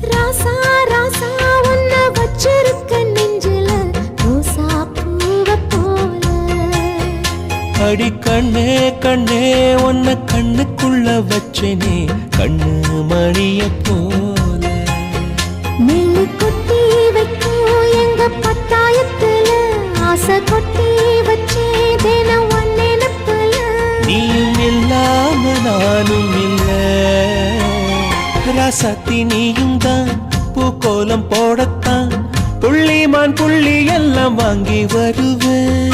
ராசா ராசா உன்ன வச்சிருக்க நெஞ்சில ரோசா பூவ போல. அடி கண்ணே கண்ணே உன்ன கண்ணுக்குள்ள வச்சனே கண்ணு மணிய போல. நெல்லு கொட்டி வைக்கும் எங்க பத்தாயத்துல ஆசை கொட்டி வச்சே தினம் ஒன்னெனப்புல. நீயும் இல்லாம நானும் இல்ல ராசாத்தி நீயும் தான் பூக்கோலம் போடத்தான் புள்ளிமான் புள்ளி எல்லாம் வாங்கி வருவேன்.